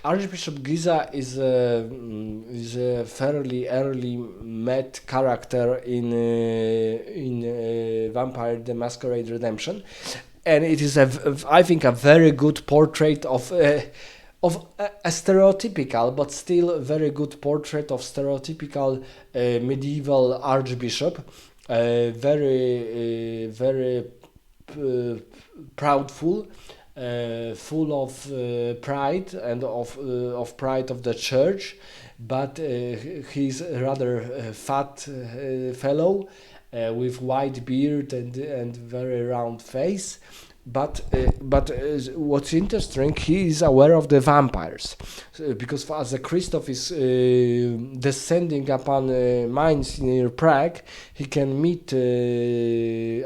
Archbishop Giza is a fairly early met character in Vampire: The Masquerade Redemption, and it is I think a very good portrait of a stereotypical but still very good portrait of stereotypical medieval archbishop, very uh, proudful, full of pride and of pride of the church, but he's a rather fat fellow with white beard and very round face. But what's interesting, he is aware of the vampires, because as a Christoph is descending upon mines near Prague, he can meet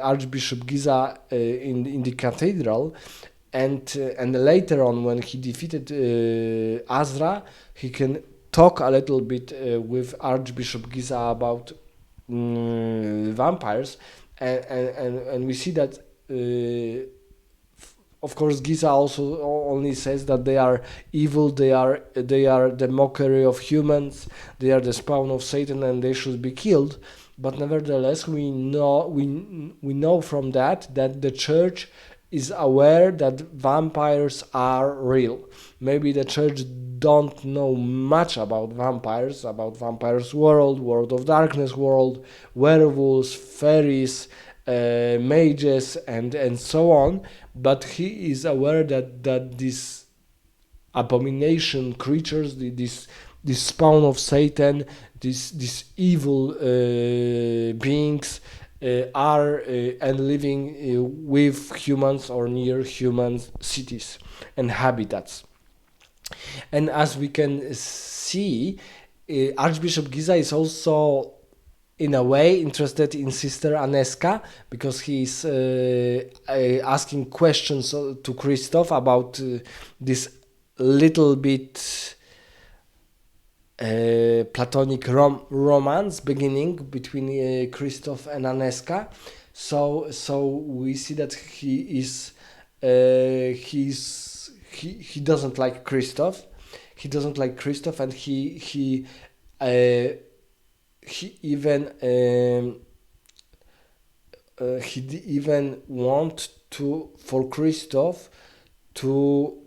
Archbishop Giza in the cathedral, and later on when he defeated Azra, he can talk a little bit with Archbishop Giza about vampires, and we see that. Of course, Giza also only says that they are evil, they are the mockery of humans, they are the spawn of Satan, and they should be killed. But nevertheless, we know from that the church is aware that vampires are real. Maybe the church don't know much about vampires world, world of darkness world, werewolves, fairies, mages, and so on. But he is aware that these abomination creatures, this spawn of Satan, these evil beings are and living with humans or near human cities and habitats. And as we can see, Archbishop Giza is also in a way interested in Sister Aneska, because he's asking questions to Christoph about this little bit platonic romance beginning between Christoph and Aneska. So we see that he doesn't like Christoph. He doesn't like Christoph, and he even want to for Christoph to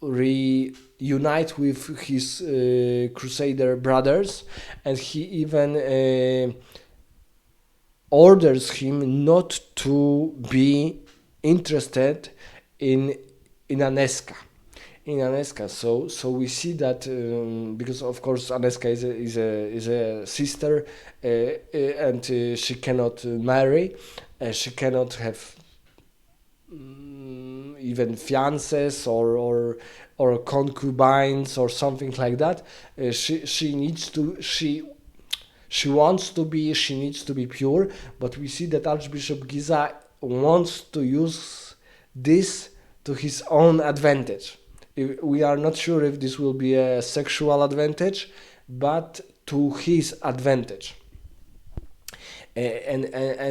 reunite with his Crusader brothers, and he even orders him not to be interested in Aneska. So we see that, because of course Aneska is a sister, and she cannot marry, she cannot have even fiancés or concubines or something like that. She needs to she wants to be she needs to be pure. But we see that Archbishop Giza wants to use this to his own advantage. We are not sure if this will be a sexual advantage, but to his advantage. And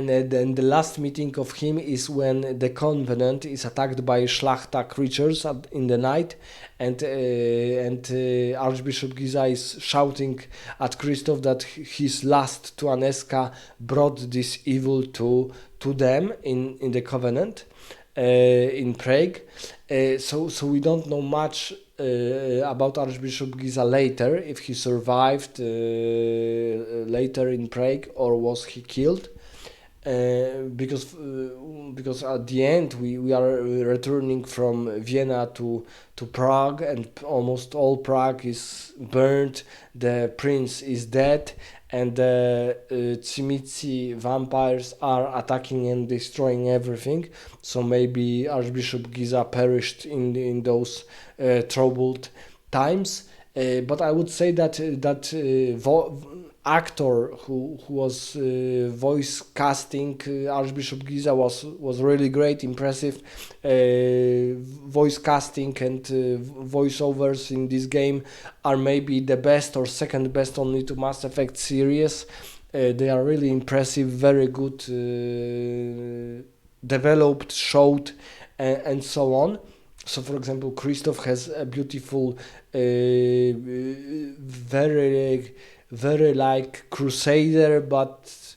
then the last meeting of him is when the convent is attacked by Szlachta creatures in the night, and Archbishop Giza is shouting at Christoph that his last to Aneska brought this evil to them in the covenant in Prague. So we don't know much about Archbishop Giza later, if he survived later in Prague or was he killed, because at the end we are returning from Vienna to Prague, and almost all Prague is burned, the prince is dead, and the Tsimici vampires are attacking and destroying everything. So maybe Archbishop Giza perished in those troubled times. But I would say that actor who was voice casting Archbishop Giza was really great, impressive. Voice casting and voiceovers in this game are maybe the best or second best only to Mass Effect series. They are really impressive, very good, developed, showed, and so on. So, for example, Christoph has a beautiful, very, very like crusader, but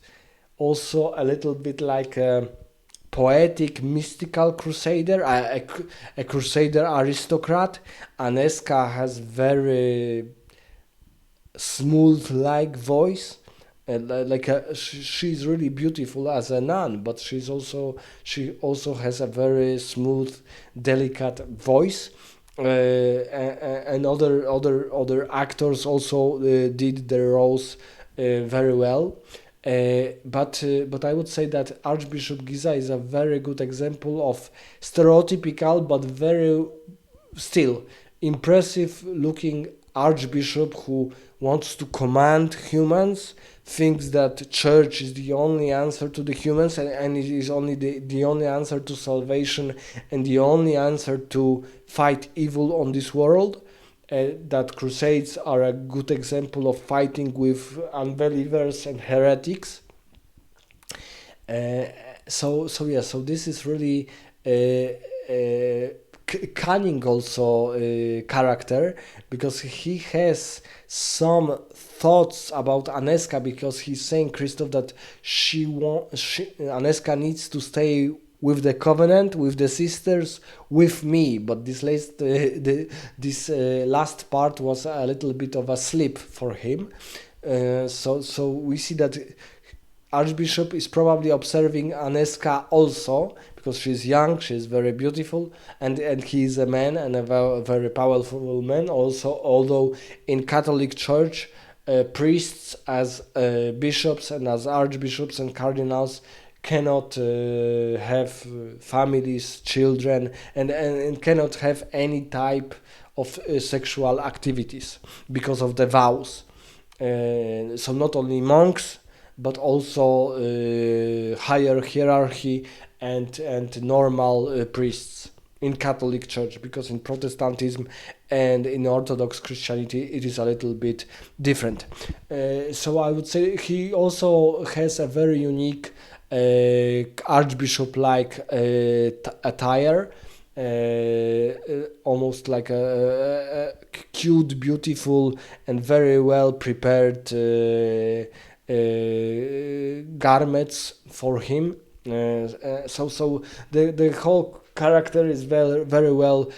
also a little bit like a poetic, mystical crusader, a crusader aristocrat. Aneska has very smooth like voice, and she's really beautiful as a nun, but she also has a very smooth, delicate voice. And other actors also did their roles very well. But I would say that Archbishop Giza is a very good example of stereotypical but very still impressive looking archbishop who wants to command humans, thinks that church is the only answer to the humans, and it is only the only answer to salvation and the only answer to fight evil on this world. That crusades are a good example of fighting with unbelievers and heretics. uh, so this is really cunning also character, because he has some thoughts about Aneska, because he's saying, Christoph, that Aneska needs to stay with the covenant, with the sisters, with me. But this last part was a little bit of a slip for him. So we see that Archbishop is probably observing Aneska also, because she's young, she's very beautiful, and he is a man, and a very powerful man also. Although in Catholic Church, priests as bishops and as archbishops and cardinals cannot have families, children, and cannot have any type of sexual activities because of the vows. So not only monks, but also higher hierarchy and normal priests in Catholic Church, because in Protestantism and in Orthodox Christianity it is a little bit different. So I would say he also has a very unique archbishop-like attire, almost like a cute, beautiful, and very well prepared garments for him. So the whole character is very well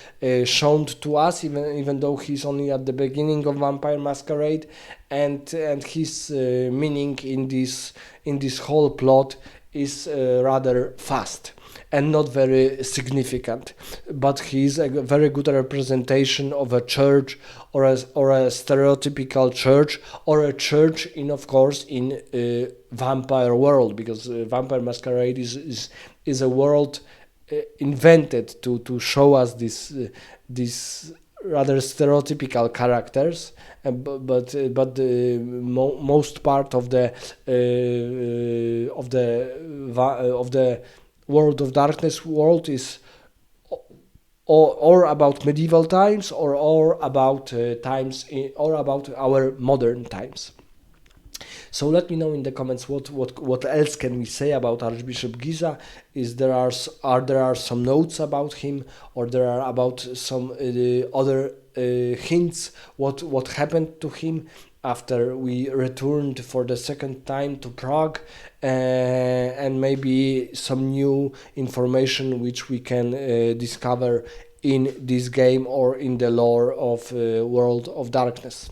shown to us, even though he's only at the beginning of Vampire Masquerade, and his meaning in this whole plot is rather fast and not very significant. But he is a very good representation of a church, or a stereotypical church, or a church in, of course, in vampire world, because Vampire Masquerade is a world invented to show us these rather stereotypical characters, but the most part of the World of Darkness world is or about medieval times, or about times or about our modern times. So let me know in the comments what else can we say about Archbishop Giza. There are some notes about him, or there are about some other hints what happened to him after we returned for the second time to Prague, and maybe some new information which we can discover in this game or in the lore of World of Darkness.